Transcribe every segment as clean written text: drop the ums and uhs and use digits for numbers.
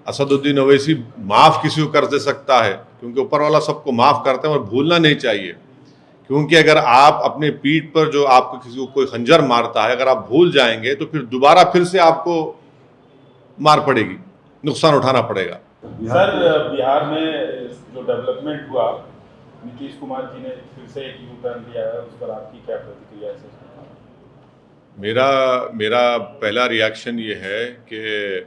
असदुद्दीन ओवैसी माफ़ किसी को कर दे सकता है, क्योंकि ऊपर वाला सबको माफ़ करते हैं, और भूलना नहीं चाहिए। क्योंकि अगर आप अपने पीठ पर जो आपको किसी को कोई खंजर मारता है, अगर आप भूल जाएंगे तो फिर दोबारा फिर से आपको मार पड़ेगी, नुकसान उठाना पड़ेगा। सर, बिहार में जो डेवलपमेंट हुआ, नीतीश कुमार जी ने फिर से एक यू टर्न लिया है, उस पर आपकी क्या प्रतिक्रिया है सर? मेरा पहला रिएक्शन ये है कि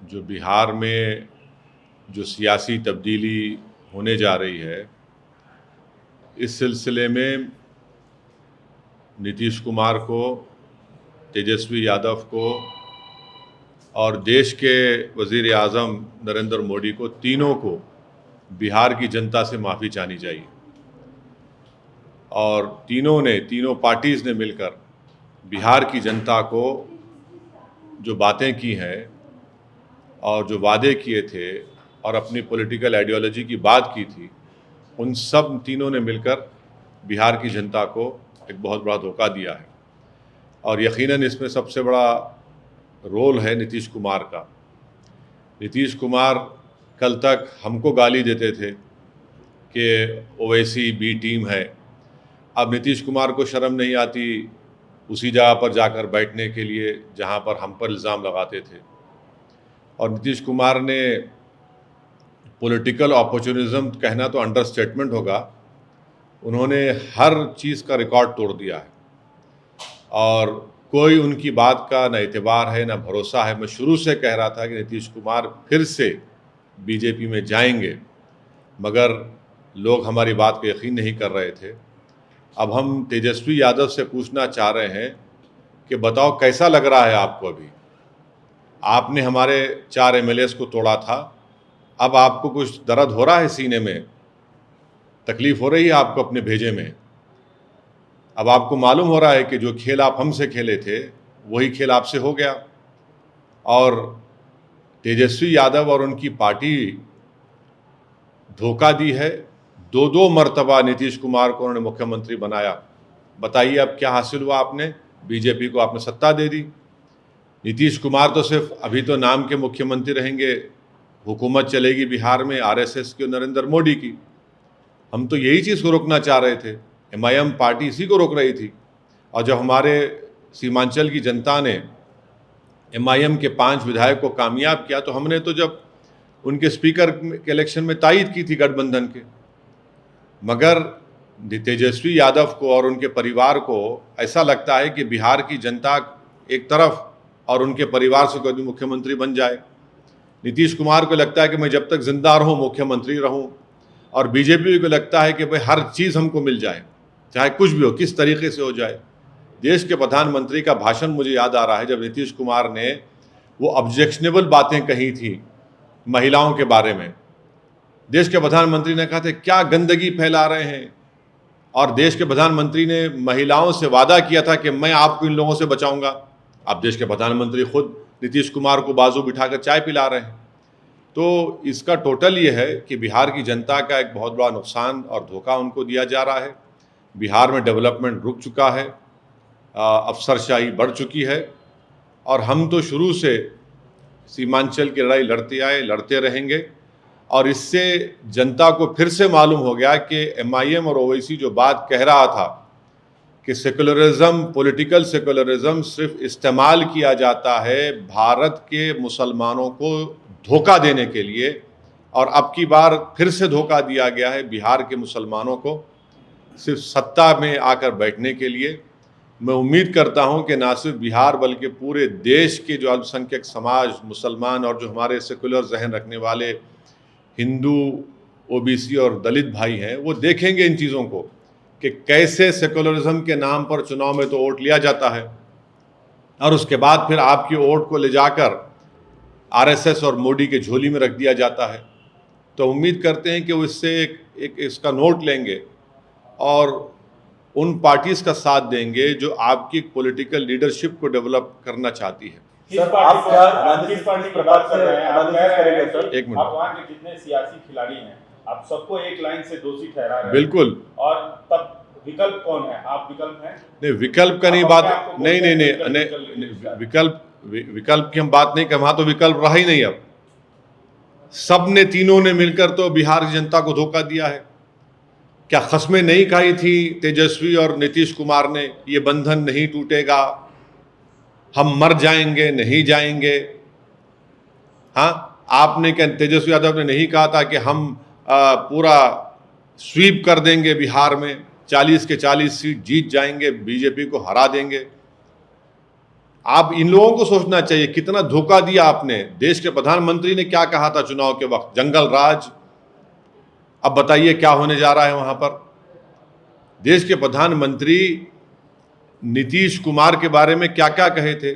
जो बिहार में जो सियासी तब्दीली होने जा रही है, इस सिलसिले में नीतीश कुमार को, तेजस्वी यादव को और देश के वज़ीर आज़म नरेंद्र मोदी को, तीनों को बिहार की जनता से माफ़ी चाहनी चाहिए। और तीनों पार्टीज़ ने मिलकर बिहार की जनता को जो बातें की हैं और जो वादे किए थे और अपनी पॉलिटिकल आइडियोलॉजी की बात की थी, उन सब तीनों ने मिलकर बिहार की जनता को एक बहुत बड़ा धोखा दिया है। और यकीनन इसमें सबसे बड़ा रोल है नीतीश कुमार का। नीतीश कुमार कल तक हमको गाली देते थे कि ओवैसी बी टीम है। अब नीतीश कुमार को शर्म नहीं आती उसी जगह पर जाकर बैठने के लिए जहां पर हम पर इल्ज़ाम लगाते थे। और नीतीश कुमार ने पॉलिटिकल अपॉर्चुनिज्म कहना तो अंडरस्टेटमेंट होगा, उन्होंने हर चीज़ का रिकॉर्ड तोड़ दिया है और कोई उनकी बात का न एतबार है न भरोसा है। मैं शुरू से कह रहा था कि नीतीश कुमार फिर से बीजेपी में जाएंगे, मगर लोग हमारी बात को यकीन नहीं कर रहे थे। अब हम तेजस्वी यादव से पूछना चाह रहे हैं कि बताओ कैसा लग रहा है आपको? अभी आपने हमारे 4 एमएलएस को तोड़ा था, अब आपको कुछ दर्द हो रहा है सीने में? तकलीफ़ हो रही है आपको अपने भेजे में? अब आपको मालूम हो रहा है कि जो खेल आप हमसे खेले थे वही खेल आपसे हो गया। और तेजस्वी यादव और उनकी पार्टी धोखा दी है। 2-2 मर्तबा नीतीश कुमार को उन्होंने मुख्यमंत्री बनाया। बताइए अब क्या हासिल हुआ आपने? बीजेपी को आपने सत्ता दे दी। नीतीश कुमार तो सिर्फ अभी तो नाम के मुख्यमंत्री रहेंगे, हुकूमत चलेगी बिहार में आरएसएस की और नरेंद्र मोदी की। हम तो यही चीज़ को रोकना चाह रहे थे, एमआईएम पार्टी इसी को रोक रही थी। और जब हमारे सीमांचल की जनता ने एमआईएम के 5 विधायक को कामयाब किया, तो हमने तो जब उनके स्पीकर के इलेक्शन में तायद की थी गठबंधन के। मगर तेजस्वी यादव को और उनके परिवार को ऐसा लगता है कि बिहार की जनता एक तरफ और उनके परिवार से कोई मुख्यमंत्री बन जाए। नीतीश कुमार को लगता है कि मैं जब तक जिंदा रहूं मुख्यमंत्री रहूं, और बीजेपी को लगता है कि भाई हर चीज़ हमको मिल जाए, चाहे कुछ भी हो, किस तरीके से हो जाए। देश के प्रधानमंत्री का भाषण मुझे याद आ रहा है, जब नीतीश कुमार ने वो ऑब्जेक्शनेबल बातें कही थी महिलाओं के बारे में। देश के प्रधानमंत्री ने कहा था क्या गंदगी फैला रहे हैं, और देश के प्रधानमंत्री ने महिलाओं से वादा किया था कि मैं आपको इन लोगों से बचाऊंगा। अब देश के प्रधानमंत्री खुद नीतीश कुमार को बाजू बिठाकर चाय पिला रहे हैं। तो इसका टोटल ये है कि बिहार की जनता का एक बहुत बड़ा नुकसान और धोखा उनको दिया जा रहा है। बिहार में डेवलपमेंट रुक चुका है, अफसरशाही बढ़ चुकी है, और हम तो शुरू से सीमांचल की लड़ाई लड़ते आए, लड़ते रहेंगे। और इससे जनता को फिर से मालूम हो गया कि एमआईएम और ओवैसी जो बात कह रहा था कि सेकुलरिज्म, पॉलिटिकल सेकुलरिज्म सिर्फ इस्तेमाल किया जाता है भारत के मुसलमानों को धोखा देने के लिए, और अब की बार फिर से धोखा दिया गया है बिहार के मुसलमानों को सिर्फ सत्ता में आकर बैठने के लिए। मैं उम्मीद करता हूं कि ना सिर्फ बिहार बल्कि पूरे देश के जो अल्पसंख्यक समाज, मुसलमान और जो हमारे सेकुलर जहन रखने वाले हिंदू, ओबीसी और दलित भाई हैं, वो देखेंगे इन चीज़ों को कि कैसे सेकुलरिज्म के नाम पर चुनाव में तो वोट लिया जाता है और उसके बाद फिर आपकी वोट को ले जाकर आरएसएस और मोदी के झोली में रख दिया जाता है। तो उम्मीद करते हैं कि वो इससे एक इसका नोट लेंगे और उन पार्टीज का साथ देंगे जो आपकी पॉलिटिकल लीडरशिप को डेवलप करना चाहती है। सर, आप क्या किस पार्टी की बात कर रहे हैं? आप कह रहे हैं सर, एक मिनट, आप वहाँ के जितने सियासी खिलाड़ी हैं आप सबको एक लाइन से दोषी ठहरा रहे हैं। बिल्कुल। और तब विकल्प कौन है? आप विकल्प हैं? नहीं, विकल्प का नहीं बात, नहीं, विकल्प की हम बात नहीं कर, वहाँ तो विकल्प रहा ही नहीं। अब सब ने, तीनों ने मिलकर तो बिहार की जनता को धोखा दिया है। क्या खस्में नहीं खाई थी तेजस्वी और नीतीश कुमार ने, ये बंधन नहीं टूटेगा, हम मर जाएंगे, नहीं जाएंगे? हाँ, आपने क्या, तेजस्वी यादव ने नहीं कहा था कि हम पूरा स्वीप कर देंगे बिहार में, 40 के 40 सीट जीत जाएंगे, बीजेपी को हरा देंगे? आप इन लोगों को सोचना चाहिए कितना धोखा दिया आपने। देश के प्रधानमंत्री ने क्या कहा था चुनाव के वक्त? जंगल राज। अब बताइए क्या होने जा रहा है वहां पर। देश के प्रधानमंत्री नीतीश कुमार के बारे में क्या क्या कहे थे,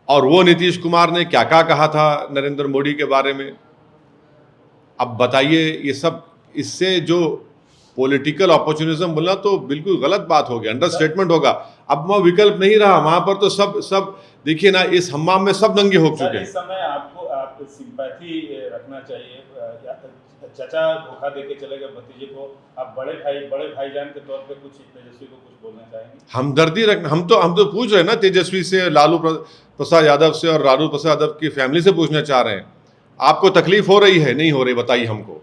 और वो नीतीश कुमार ने क्या क्या कहा था नरेंद्र मोदी के बारे में। अब बताइए, ये सब, इससे जो पॉलिटिकल अपॉर्चुनिज्म बोलना तो बिल्कुल गलत बात हो गया, अंडरस्टेटमेंट होगा। अब वहाँ विकल्प नहीं रहा, वहां पर तो सब देखिए ना, इस हम्माम में सब दंगे हो चुके हैं। इस समय आपको आप सिंपैथी रखना चाहिए। चाचा धोखा देके चले गए भतीजे को, आप बड़े भाईजान के तौर पे कुछ तेजस्वी को कुछ बोलना चाहेंगे? हमदर्दी रखना, हम तो पूछ रहे हैं ना तेजस्वी से, लालू प्रसाद यादव से और लालू प्रसाद यादव की फैमिली से पूछना चाह रहे हैं, आपको तकलीफ हो रही है, नहीं हो रही? बताइए हमको।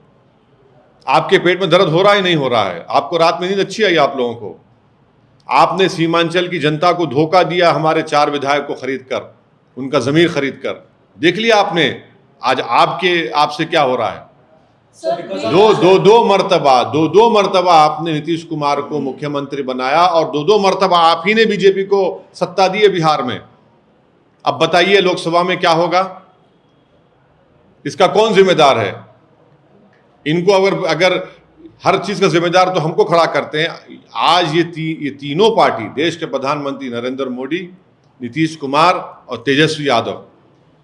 आपके पेट में दर्द हो रहा है, नहीं हो रहा है? आपको रात में नींद अच्छी आई आप लोगों को? आपने सीमांचल की जनता को धोखा दिया, हमारे 4 विधायक को खरीद कर, उनका जमीर खरीद कर। देख लिया आपने आज आपसे क्या हो रहा है। दो मर्तबा आपने नीतीश कुमार को मुख्यमंत्री बनाया, और दो मर्तबा आप ही ने बीजेपी को सत्ता दी है बिहार में। अब बताइए लोकसभा में क्या होगा? इसका कौन जिम्मेदार है? इनको अगर हर चीज का जिम्मेदार तो हमको खड़ा करते हैं। आज ये तीनों पार्टी, देश के प्रधानमंत्री नरेंद्र मोदी, नीतीश कुमार और तेजस्वी यादव,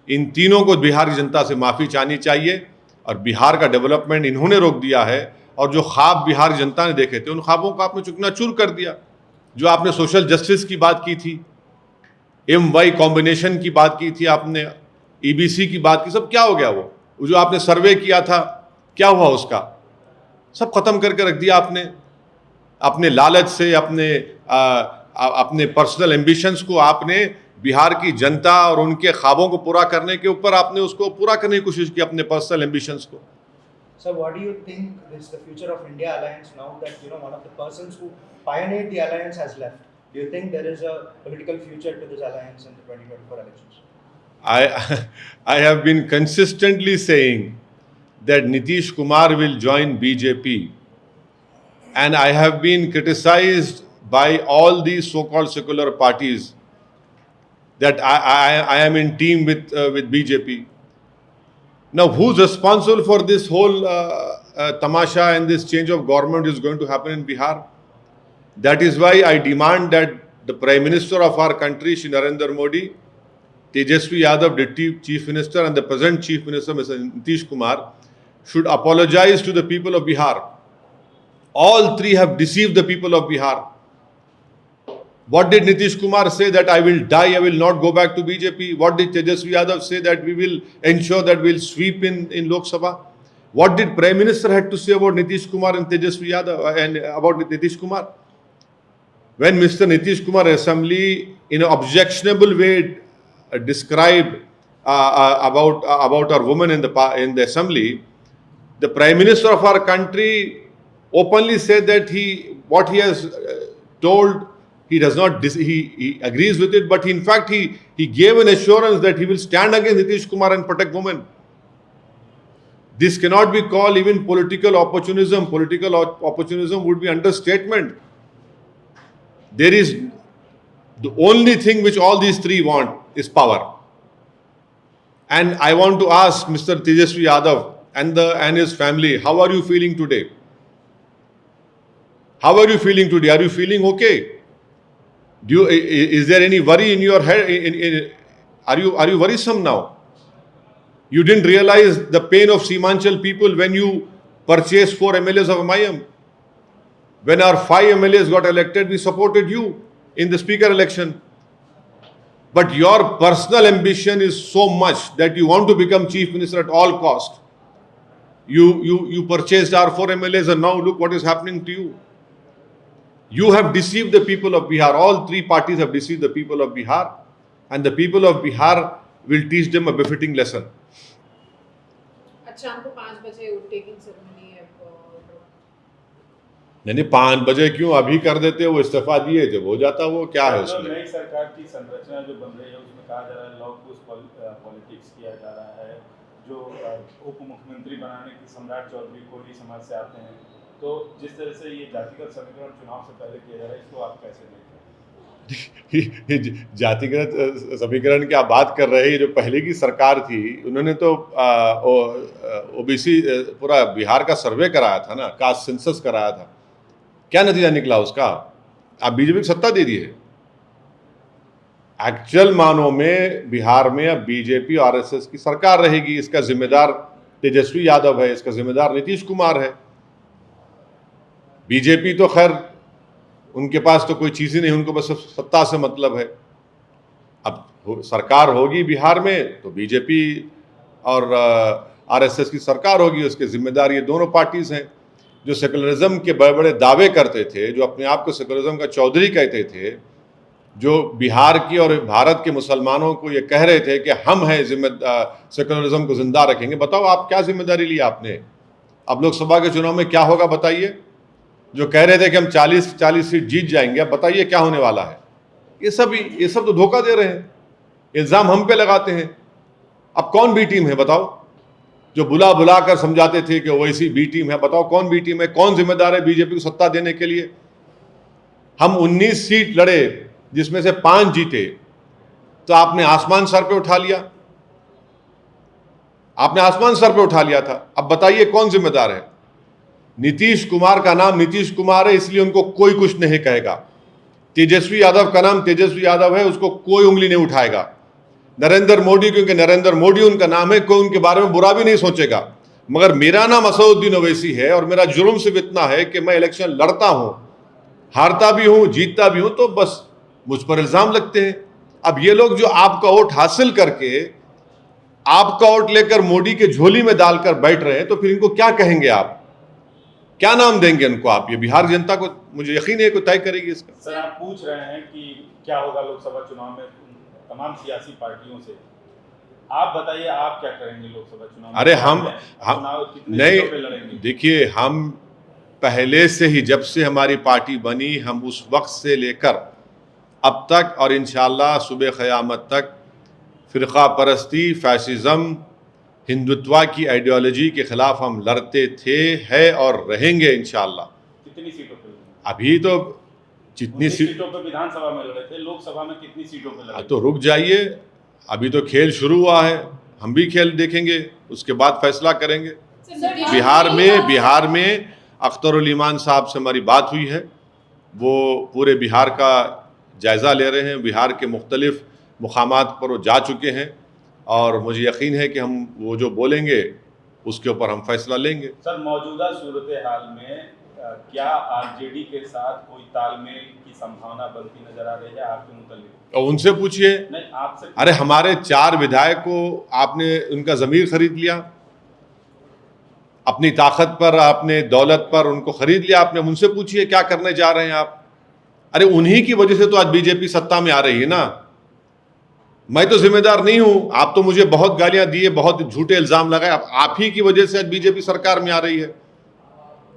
इन तीनों को बिहार की जनता से माफी चाहनी चाहिए। और बिहार का डेवलपमेंट इन्होंने रोक दिया है, और जो ख्वाब बिहार की जनता ने देखे थे, उन ख्वाबों को आपने चूर कर दिया। जो आपने सोशल जस्टिस की बात की थी, MY कॉम्बिनेशन की बात की थी आपने, EBC की बात की, सब क्या हो गया? वो जो आपने सर्वे किया था, क्या हुआ उसका? सब खत्म करके रख दिया आपने। अपने लालच से, अपने पर्सनल एम्बिशंस को आपने बिहार की जनता और उनके ख्वाबों को पूरा करने के ऊपर आपने उसको पूरा करने की कोशिश की, अपने पर्सनल एम्बिशंस को। So what do you think is the future of India Alliance now that one of the persons who pioneered the alliance has left? Do you think there is a political future to this alliance in the 2024 elections? I have been consistently saying that Nitish Kumar will join BJP, and I have been criticized by all these so-called secular parties that I am in team with BJP. Now, who's responsible for this whole tamasha and this change of government is going to happen in Bihar? That is why I demand that the Prime Minister of our country, Shri Narendra Modi, Tejaswi Yadav, Deputy Chief Minister, and the present Chief Minister, Mr. Nitish Kumar, should apologize to the people of Bihar. All three have deceived the people of Bihar. What did Nitish Kumar say? That I will die, I will not go back to BJP. What did Tejaswi Yadav say? That we will ensure that we will sweep in Lok Sabha. What did Prime Minister had to say about Nitish Kumar and Tejaswi Yadav and about Nitish Kumar? When Mr. Nitish Kumar Assembly in an objectionable way described about our women in the Assembly, the Prime Minister of our country openly said that what he has told, he does not, he agrees with it, but in fact he gave an assurance that he will stand against Nitish Kumar and protect women. This cannot be called even political opportunism. Political opportunism would be understatement. There is the only thing which all these three want is power. And I want to ask Mr. Tejaswi Yadav and his family, how are you feeling today? How are you feeling today? Are you feeling okay? Is there any worry in your head? Are you worrisome now? You didn't realize the pain of Seemanchal people when you purchased 4 MLAs of MIM. When our 5 MLAs got elected, we supported you in the speaker election. But your personal ambition is so much that you want to become chief minister at all cost. You purchased our 4 MLAs and now look what is happening to you. You have deceived the people of Bihar. All three parties have deceived the people of Bihar, and the people of Bihar will teach them a befitting lesson. अच्छा, हमको 5 बजे taking ceremony है नहीं 5 बजे क्यों, अभी कर देते, वो इस्तीफा दिए जब हो जाता, वो क्या है जो उसमें। नई सरकार की संरचना जो बन रही है उसमें कहा जा रहा है लॉ पुश पॉलिटिक्स किया जा रहा है, जो उप मुख्यमंत्री बनाने की सम्राट चौधरी कोली समाज से आते हैं, तो जिस तरह से ये जातिगत समीकरण चुनाव से पहले किया जा रहा है, इसको आप कैसे देखते हैं? जातिगत समीकरण की आप बात कर रहे हैं, जो पहले की सरकार थी उन्होंने तो ओबीसी पूरा बिहार का सर्वे कराया था ना, कास्ट सेंसस कराया था, क्या नतीजा निकला उसका? आप बीजेपी को सत्ता दे दी है। एक्चुअल मानों में बिहार में अब बीजेपी और आरएसएस की सरकार रहेगी। इसका जिम्मेदार तेजस्वी यादव है, इसका जिम्मेदार नीतीश कुमार है। बीजेपी तो खैर उनके पास तो कोई चीज़ ही नहीं, उनको बस सत्ता से मतलब है। अब सरकार होगी बिहार में तो बीजेपी और आरएसएस की सरकार होगी, उसके जिम्मेदार ये दोनों पार्टीज हैं। जो सेकुलरिज्म के बड़े बड़े दावे करते थे, जो अपने आप को सेकुलरिज्म का चौधरी कहते थे, जो बिहार की और भारत के मुसलमानों को ये कह रहे थे कि हम हैं सेकुलरिज्म को जिंदा रखेंगे, बताओ आप क्या जिम्मेदारी ली आपने? अब लोकसभा के चुनाव में क्या होगा बताइए? जो कह रहे थे कि हम 40 सीट जीत जाएंगे, अब बताइए क्या होने वाला है? ये सब तो धोखा दे रहे हैं, इल्ज़ाम हम पे लगाते हैं। अब कौन बी टीम है बताओ? जो बुला बुला कर समझाते थे कि ओवैसी बी टीम है, बताओ कौन बी टीम है? कौन जिम्मेदार है बीजेपी को सत्ता देने के लिए? हम 19 सीट लड़े जिसमें से 5 जीते, तो आपने आसमान सर पे उठा लिया, आपने आसमान सर पे उठा लिया था। अब बताइए कौन जिम्मेदार है? नीतीश कुमार का नाम नीतीश कुमार है, इसलिए उनको कोई कुछ नहीं कहेगा। तेजस्वी यादव का नाम तेजस्वी यादव है, उसको कोई उंगली नहीं उठाएगा। नरेंद्र मोदी, क्योंकि नरेंद्र मोदी उनका नाम है, कोई उनके बारे में बुरा भी नहीं सोचेगा। मगर मेरा नाम असदुद्दीन ओवैसी है और मेरा जुर्म सिर्फ इतना है कि मैं इलेक्शन लड़ता हूं, हारता भी हूं, जीतता भी हूं, तो बस मुझ पर इल्जाम लगते हैं। अब ये लोग जो आपका वोट हासिल करके आपका वोट लेकर मोदी के झोली में डालकर बैठ रहे हैं, तो फिर इनको क्या कहेंगे आप? क्या नाम देंगे उनको आप? ये बिहार जनता को, मुझे यकीन है, को तय करेगी इसका। सर, आप पूछ रहे हैं कि क्या होगा लोकसभा चुनाव में तमाम सियासी पार्टियों से, आप बताइए आप क्या करेंगे लोकसभा चुनाव में? अरे हम चुनाव कितने सीटों पे लड़ेंगे? नहीं, देखिए, हम पहले से ही, जब से हमारी पार्टी बनी, हम उस वक्त से लेकर अब तक और इंशाअल्लाह सुबह क़यामत तक फ़िरक़ा परस्ती, फैसिज़म, हिंदुत्व की आइडियोलॉजी के ख़िलाफ़ हम लड़ते थे, है और रहेंगे इंशाअल्लाह। कितनी सीटों पे लड़ेंगे? अभी तो जितनी सीटों पे विधानसभा में लड़े थे, लोकसभा में कितनी सीटों पे लड़े? तो रुक जाइए, अभी तो खेल शुरू हुआ है, हम भी खेल देखेंगे, उसके बाद फैसला करेंगे। बिहार में अख्तरुल ईमान साहब से हमारी बात हुई है, वो पूरे बिहार का जायज़ा ले रहे हैं, बिहार के मुख्तलिफ़ मुकामात पर वो जा चुके हैं, और मुझे यकीन है कि हम वो जो बोलेंगे उसके ऊपर हम फैसला लेंगे। सर, मौजूदा सूरत हाल में क्या आरजेडी के साथ कोई तालमेल की संभावना बनती नजर आ रही है आपके मुताबिक? और उनसे पूछिए। नहीं, आपसे। अरे हमारे 4 विधायक को आपने उनका ज़मीर खरीद लिया, अपनी ताकत पर, अपने दौलत पर उनको खरीद लिया आपने। उनसे पूछिए क्या करने जा रहे हैं आप। अरे उन्हीं की वजह से तो आज बीजेपी सत्ता में आ रही है ना। मैं तो जिम्मेदार नहीं हूं, आप तो मुझे बहुत गालियां दिए, बहुत झूठे इल्जाम लगाए, आप ही की वजह से आज बीजेपी सरकार में आ रही है।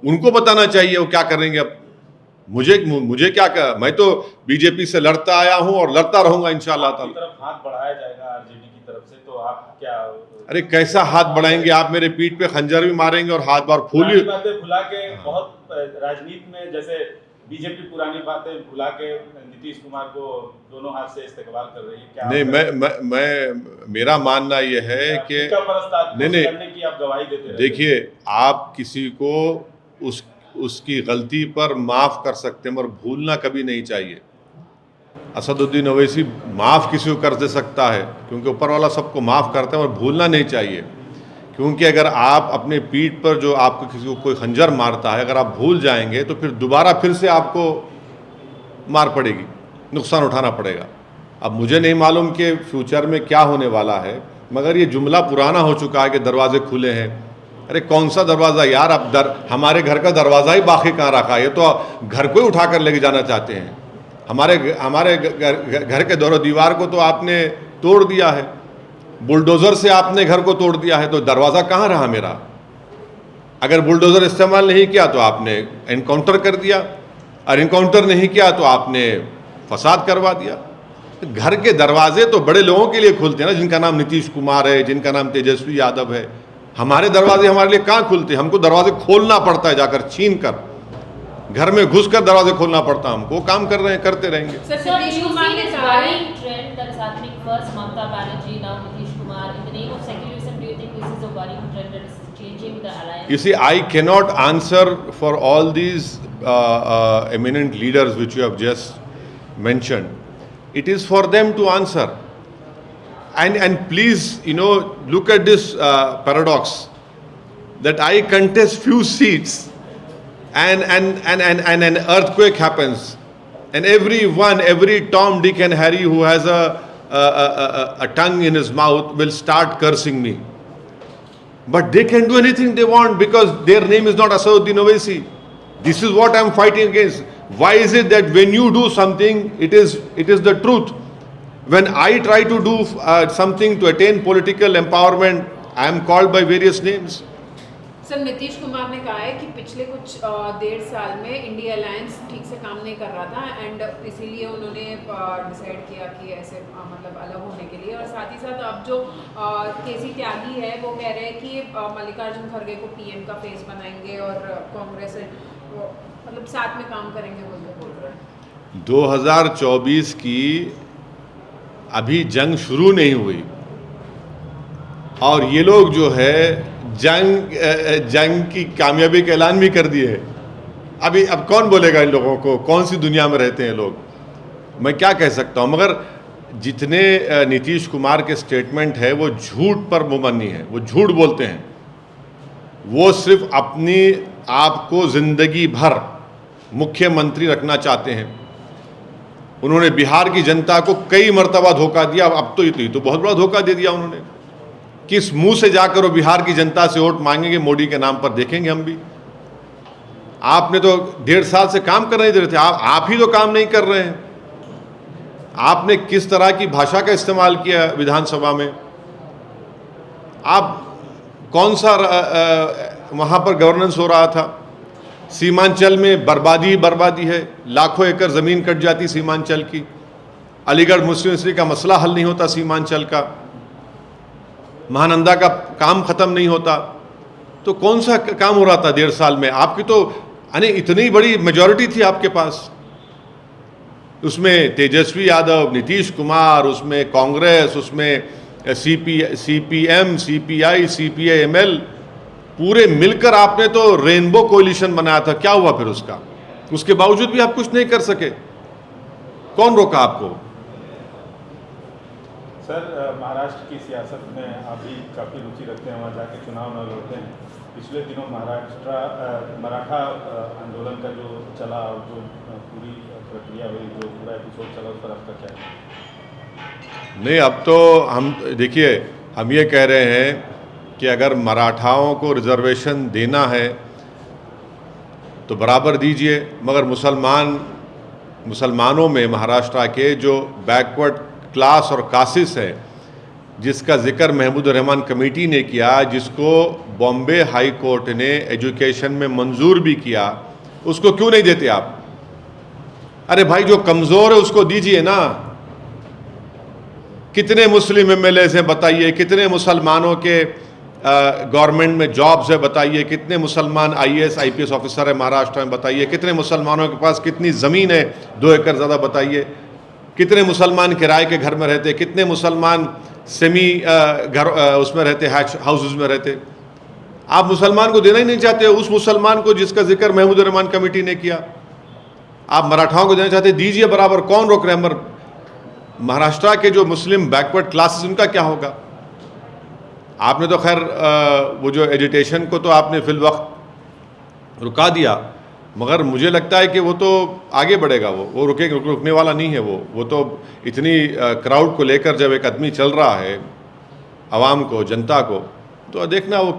उनको बताना चाहिए वो क्या करेंगे। अब मुझे क्या कर, मैं तो बीजेपी से लड़ता आया हूं और लड़ता रहूंगा इंशाअल्लाह ताला। तरफ हाथ बढ़ाया जाएगा आरजेडी की तरफ से, तो आप क्या? अरे कैसा हाथ बढ़ाएंगे आप? मेरे पीठ पे खंजर भी मारेंगे और हाथ बार फूल बातें भुला के, बहुत राजनीति में जैसे बीजेपी पुरानी बातें भुला के नीतीश कुमार को दोनों हाथ से इस्तेमाल कर रही है, क्या? नहीं, मैं मेरा मानना यह है कि नहीं, की आप गवाही देते। देखिए, आप किसी को उसकी गलती पर माफ़ कर सकते हैं, मगर भूलना कभी नहीं चाहिए। असदुद्दीन ओवैसी माफ़ किसी को कर दे सकता है, क्योंकि ऊपर वाला सबको माफ़ करते हैं, और भूलना नहीं चाहिए। क्योंकि अगर आप अपने पीठ पर जो आपको किसी को कोई खंजर मारता है, अगर आप भूल जाएंगे तो फिर दोबारा फिर से आपको मार पड़ेगी, नुकसान उठाना पड़ेगा। अब मुझे नहीं मालूम कि फ्यूचर में क्या होने वाला है, मगर ये जुमला पुराना हो चुका है कि दरवाजे खुले हैं। अरे कौन सा दरवाज़ा यार? अब हमारे घर का दरवाज़ा ही बाकी कहाँ रखा है? ये तो घर को ही उठा कर लेके जाना चाहते हैं। हमारे घर के दीवार को तो आपने तोड़ दिया है। बुलडोज़र से आपने घर को तोड़ दिया है, तो दरवाज़ा कहाँ रहा मेरा? अगर बुलडोज़र इस्तेमाल नहीं किया तो आपने एनकाउंटर कर दिया, और एनकाउंटर नहीं किया तो आपने फसाद करवा दिया। घर के दरवाजे तो बड़े लोगों के लिए खुलते हैं ना, जिनका नाम नीतीश कुमार है, जिनका नाम तेजस्वी यादव है। हमारे दरवाजे हमारे लिए कहाँ खुलते हैं? हमको दरवाजे खोलना पड़ता है, जाकर छीन कर, घर में घुसकर दरवाजे खोलना पड़ता है हमको। काम कर रहे हैं, करते रहेंगे। Sir, So do Nitish you Kumar see ने this कहा है worrying trend that is happening? First Mamata Banerjee, now Nitish Kumar. In the name of secularism, do you think this is a worrying trend that is changing the alliance? You see, I cannot answer for all these eminent leaders which you have just mentioned. It is for them to answer. And please, look at this paradox that I contest few seats, and an earthquake happens, and every Tom, Dick, and Harry who has a tongue in his mouth will start cursing me. But they can do anything they want because their name is not Asauddin Owaisi. This is what I am fighting against. Why is it that when you do something, it is the truth? When I try to do something to attain political empowerment, I am called by various names. Sir, Nitish Kumar ने कहा है कि पिछले कुछ 1.5 साल में India alliance ठीक से काम नहीं कर रहा था, एंड इसीलिए उन्होंने डिसाइड किया कि ऐसे मतलब अलग होने के लिए। और साथ ही साथ अब जो केसी त्यागी है वो कह रहे हैं कि मल्लिकार्जुन खड़गे को पीएम का फेस बनाएंगे और कांग्रेस मतलब साथ में काम करेंगे बोल रहे हैं। 2024 की अभी जंग शुरू नहीं हुई, और ये लोग जो है जंग की कामयाबी का ऐलान भी कर दिए है। अब कौन बोलेगा इन लोगों को? कौन सी दुनिया में रहते हैं लोग? मैं क्या कह सकता हूँ? मगर जितने नीतीश कुमार के स्टेटमेंट है वो झूठ पर मुबन्नी है, वो झूठ बोलते हैं। वो सिर्फ अपनी आप को जिंदगी भर मुख्यमंत्री रखना चाहते हैं। उन्होंने बिहार की जनता को कई मर्तबा धोखा दिया, अब तो बहुत बड़ा धोखा दे दिया उन्होंने। किस मुंह से जाकर वो बिहार की जनता से वोट मांगेंगे मोदी के नाम पर, देखेंगे हम भी। आपने तो 1.5 साल से काम कर नहीं दे रहे थे, आप ही तो काम नहीं कर रहे हैं। आपने किस तरह की भाषा का इस्तेमाल किया विधानसभा में? आप कौन सा वहाँ पर गवर्नेंस हो रहा था? सीमांचल में बर्बादी है, लाखों एकड़ ज़मीन कट जाती सीमांचल की। अलीगढ़ मुस्लिम यूनिवर्सिटी का मसला हल नहीं होता सीमांचल का, महानंदा का काम ख़त्म नहीं होता। तो कौन सा काम हो रहा था 1.5 साल में? आपकी तो इतनी बड़ी मेजॉरिटी थी आपके पास, उसमें तेजस्वी यादव, नीतीश कुमार, उसमें कांग्रेस, उसमें CPM, CPI, CPI-ML, पूरे मिलकर आपने तो रेनबो कोलिशन बनाया था। क्या हुआ फिर उसका? उसके बावजूद भी आप कुछ नहीं कर सके। कौन रोका आपको? सर, महाराष्ट्र की सियासत में आप भी काफ़ी रुचि रखते हैं, वहाँ जाके चुनाव न लड़ते हैं। पिछले दिनों मराठा आंदोलन का जो चला और जो पूरी प्रक्रिया हुई, जो पूरा एपिसोड चला, उस पर आपका क्या है? नहीं, अब तो हम देखिए, हम ये कह रहे हैं कि अगर मराठाओं को रिजर्वेशन देना है तो बराबर दीजिए, मगर मुसलमानों में महाराष्ट्र के जो बैकवर्ड क्लास और कासिस है, जिसका जिक्र महमूद रहमान कमेटी ने किया, जिसको बॉम्बे हाई कोर्ट ने एजुकेशन में मंजूर भी किया, उसको क्यों नहीं देते आप? अरे भाई, जो कमज़ोर है उसको दीजिए ना। कितने मुस्लिम MLAs हैं बताइए, कितने मुसलमानों के गवर्नमेंट में जॉब्स है बताइए, कितने मुसलमान IAS IPS ऑफिसर है महाराष्ट्र में बताइए, कितने मुसलमानों के पास कितनी ज़मीन है 2 एकड़ ज़्यादा बताइए, कितने मुसलमान किराए के घर में रहते, कितने मुसलमान सेमी घर उसमें रहते, हाउसेस में रहते। आप मुसलमान को देना ही नहीं चाहते, उस मुसलमान को जिसका जिक्र महमूद रहमान कमेटी ने किया। आप मराठाओं को देना चाहते, दीजिए बराबर, कौन रोक रहे हैं? मगर महाराष्ट्र के जो मुस्लिम बैकवर्ड क्लासेस, उनका क्या होगा? आपने तो खैर वो जो एजुटेशन को तो आपने फिल वक्त रुका दिया, मगर मुझे लगता है कि वो तो आगे बढ़ेगा, वो रुकने वाला नहीं है। वो तो इतनी क्राउड को लेकर जब एक आदमी चल रहा है, आवाम को, जनता को, तो देखना वो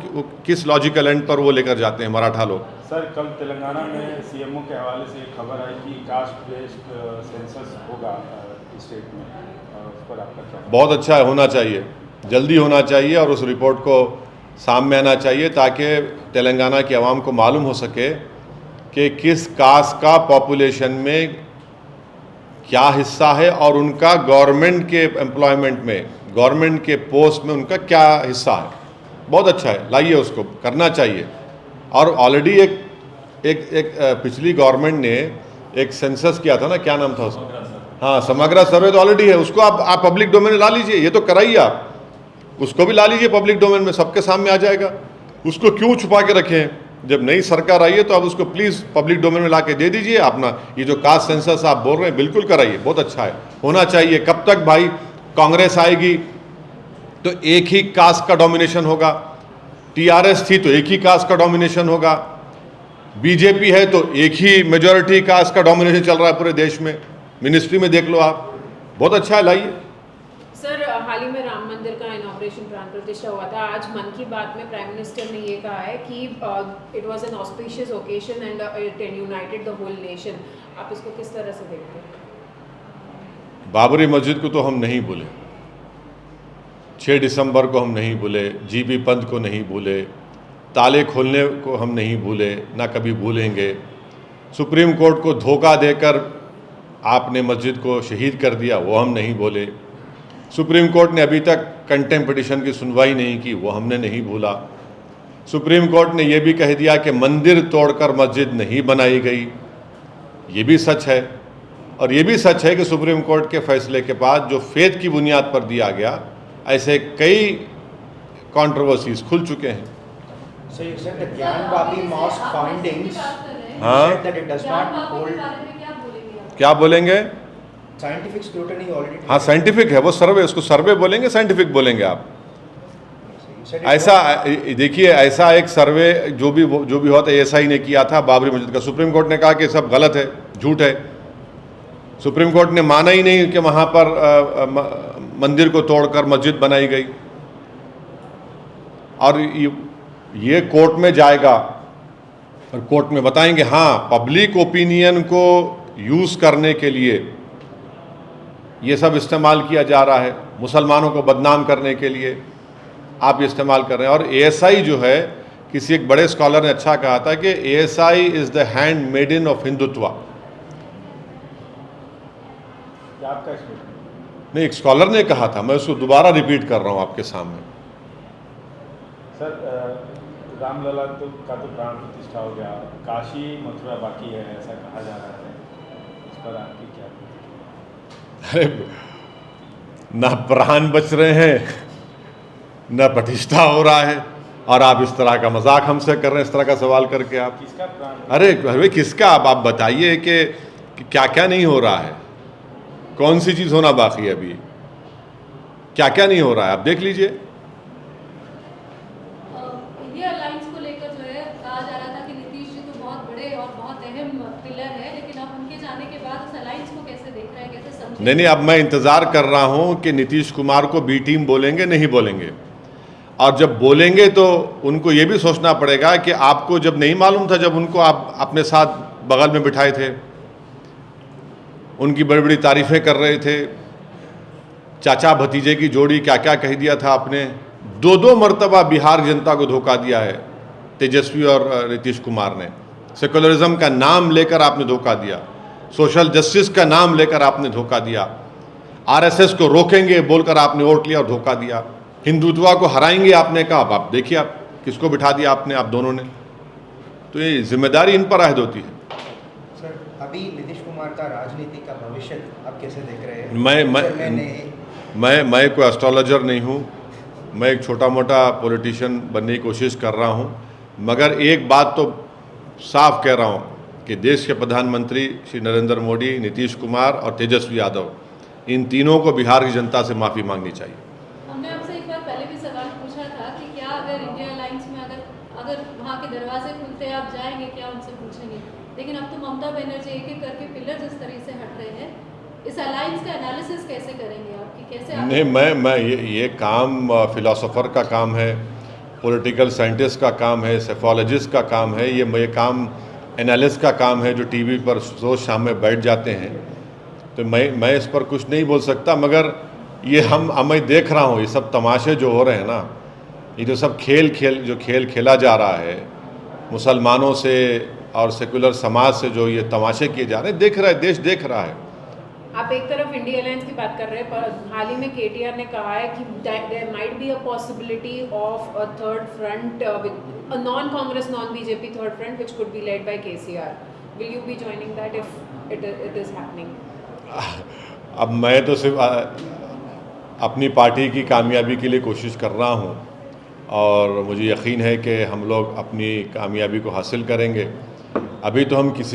किस लॉजिकल एंड पर वो लेकर जाते हैं मराठा लोग। सर, कल तेलंगाना में CMO के हवाले से एक खबर आई कि कास्ट बेस्ड सेंसस होगा स्टेट में, उस पर आपका क्या? बहुत अच्छा है, होना चाहिए। जल्दी होना चाहिए और उस रिपोर्ट को सामने आना चाहिए ताकि तेलंगाना की आवाम को मालूम हो सके कि किस कास्ट का पॉपुलेशन में क्या हिस्सा है और उनका गवर्नमेंट के एम्प्लॉयमेंट में, गवर्नमेंट के पोस्ट में उनका क्या हिस्सा है। बहुत अच्छा है, लाइए, उसको करना चाहिए। और ऑलरेडी एक पिछली गवर्नमेंट ने एक सेंसस किया था ना, क्या नाम था उसका, हाँ, समग्र सर्वे तो ऑलरेडी है, उसको आप पब्लिक डोमेन में ला लीजिए। ये तो कराइए, आप उसको भी ला लीजिए पब्लिक डोमेन में, सबके सामने आ जाएगा। उसको क्यों छुपा के रखें? जब नई सरकार आई है तो आप उसको प्लीज़ पब्लिक डोमेन में ला के दे दीजिए। अपना ये जो कास्ट सेंसस आप बोल रहे हैं, बिल्कुल कराइए, बहुत अच्छा है, होना चाहिए। कब तक भाई कांग्रेस आएगी तो एक ही कास्ट का डोमिनेशन होगा, टीआरएस थी तो एक ही कास्ट का डोमिनेशन होगा, बीजेपी है तो एक ही मेजॉरिटी कास्ट का डोमिनेशन चल रहा है पूरे देश में। मिनिस्ट्री में देख लो आप, बहुत अच्छा है, लाइए। सर, हाल ही में राम मंदिर का इनॉग्रेशन प्राण प्रतिष्ठा हुआ था। आज मन की बात में प्राइम मिनिस्टर ने ये कहा है कि it was an auspicious occasion and it united the whole nation. आप इसको किस तरह से देखते हैं? बाबरी मस्जिद को तो हम नहीं भूले, 6 दिसंबर को हम नहीं भूले, जीबी पंथ को नहीं भूले, ताले खोलने को हम नहीं भूले, ना कभी भूलेंगे। सुप्रीम कोर्ट को धोखा देकर आपने मस्जिद को शहीद कर दिया, वो हम नहीं भूले। सुप्रीम कोर्ट ने अभी तक कंटेम्प्ट पिटीशन की सुनवाई नहीं की, वो हमने नहीं भूला। सुप्रीम कोर्ट ने यह भी कह दिया कि मंदिर तोड़कर मस्जिद नहीं बनाई गई, ये भी सच है। और ये भी सच है कि सुप्रीम कोर्ट के फैसले के बाद जो फेथ की बुनियाद पर दिया गया, ऐसे कई कंट्रोवर्सीज खुल चुके हैं। So you said the Gyan Babi mosque findings, you हाँ, said that it does not hold क्या बोलेंगे? scientific scrutiny already. हाँ, साइंटिफिक है वो सर्वे, उसको सर्वे बोलेंगे, साइंटिफिक बोलेंगे आप। You said it ऐसा देखिए, ऐसा एक सर्वे जो भी हुआ था, एएसआई ने किया था बाबरी मस्जिद का। सुप्रीम कोर्ट ने कहा कि सब गलत है, झूठ है। सुप्रीम कोर्ट ने माना ही नहीं कि वहाँ पर मंदिर को तोड़कर मस्जिद बनाई गई। और ये कोर्ट में जाएगा और कोर्ट में बताएंगे हाँ, पब्लिक ओपिनियन को यूज़ करने के लिए ये सब इस्तेमाल किया जा रहा है, मुसलमानों को बदनाम करने के लिए आप ये इस्तेमाल कर रहे हैं। और एएसआई जो है, किसी एक बड़े स्कॉलर ने अच्छा कहा था कि ASI is the handmaiden of Hindutva. क्या आपका स्टेटमेंट? नहीं, एक स्कॉलर ने कहा था, मैं उसको दोबारा रिपीट कर रहा हूँ आपके सामने। सर, रामलला का तो प्राण प्रतिष्ठा हो गया, काशी मथुरा बाकी है ऐसा कहा जा रहा है, इस पर आपकी क्या? अरे, ना प्राण बच रहे हैं, न प्रतिष्ठा हो रहा है, और आप इस तरह का मजाक हमसे कर रहे हैं, इस तरह का सवाल करके आप। किसका प्राण? अरे किसका? आप बताइए कि क्या क्या नहीं हो रहा है, कौन सी चीज़ होना बाकी है अभी, क्या क्या नहीं हो रहा है, आप देख लीजिए। इंडिया अलायंस को लेकर जो है कहा जा रहा था कि नीतीश जी तो बहुत बड़े और बहुत अहम पिलर है, लेकिन अब उनके जाने के बाद उस अलायंस को कैसे देख रहे हैं, कैसे समझे? नहीं, अब मैं इंतज़ार कर रहा हूं कि नीतीश कुमार को बी टीम बोलेंगे नहीं बोलेंगे। और जब बोलेंगे तो उनको ये भी सोचना पड़ेगा कि आपको जब नहीं मालूम था, जब उनको आप अपने साथ बगल में बिठाए थे, उनकी बड़ी बड़ी तारीफ़ें कर रहे थे, चाचा भतीजे की जोड़ी क्या क्या कह दिया था आपने। 2 मरतबा बिहार जनता को धोखा दिया है तेजस्वी और नीतीश कुमार ने। सेकुलरिज्म का नाम लेकर आपने धोखा दिया, सोशल जस्टिस का नाम लेकर आपने धोखा दिया, आरएसएस को रोकेंगे बोलकर आपने वोट लिया और धोखा दिया, हिंदुत्व को हराएंगे आपने कहा। अब आप देखिए, आप किसको बिठा दिया आपने, आप दोनों ने। तो ये जिम्मेदारी इन पर आयद होती है। सर, अभी नीतीश कुमार का राजनीति का भविष्य आप कैसे देख रहे हैं? मैं कोई एस्ट्रोलॉजर नहीं हूँ, मैं एक छोटा मोटा पॉलिटिशियन बनने की कोशिश कर रहा हूँ। मगर एक बात तो साफ कह रहा हूँ कि देश के प्रधानमंत्री श्री नरेंद्र मोदी, नीतीश कुमार और तेजस्वी यादव, इन तीनों को बिहार की जनता से माफ़ी मांगनी चाहिए। हमने आपसे एक बार पहले भी सवाल पूछा था कि क्या अगर इंडिया अलायंस में अगर वहाँ के दरवाजे खुलते आप जाएंगे, क्या उनसे पूछेंगे? लेकिन अब तो ममता बनर्जी एक एक करके पिलर जिस तरह से हट रहे हैं, इस अलायंस का एनालिसिस कैसे करेंगे आपकी, कैसे आप? नहीं, मैं ये काम फिलोसोफर का काम है, पॉलिटिकल साइंटिस्ट का काम है, सेफोलॉजिस्ट का काम है, ये काम एनालिस्ट का काम है, जो टीवी पर रोज़ शाम में बैठ जाते हैं। तो मैं इस पर कुछ नहीं बोल सकता। मगर ये मैं देख रहा हूँ, ये सब तमाशे जो हो रहे हैं ना, ये जो सब खेल खेला जा रहा है मुसलमानों से और सेकुलर समाज से, जो ये तमाशे किए जा रहे हैं, देख रहा है, देश देख रहा है। आप एक तरफ इंडिया अलायंस की बात कर रहे हैं, पर हाल ही में केटीआर ने कहा है कि there might be a possibility of a third front with a non Congress non BJP third front which could be led by KCR. Will you be joining that if it is happening? अब मैं तो सिर्फ अपनी party की कामयाबी के लिए कोशिश कर रहा हूँ और मुझे यकीन है कि हम लोग अपनी कामयाबी को हासिल करेंगे। अभी तो हम किसी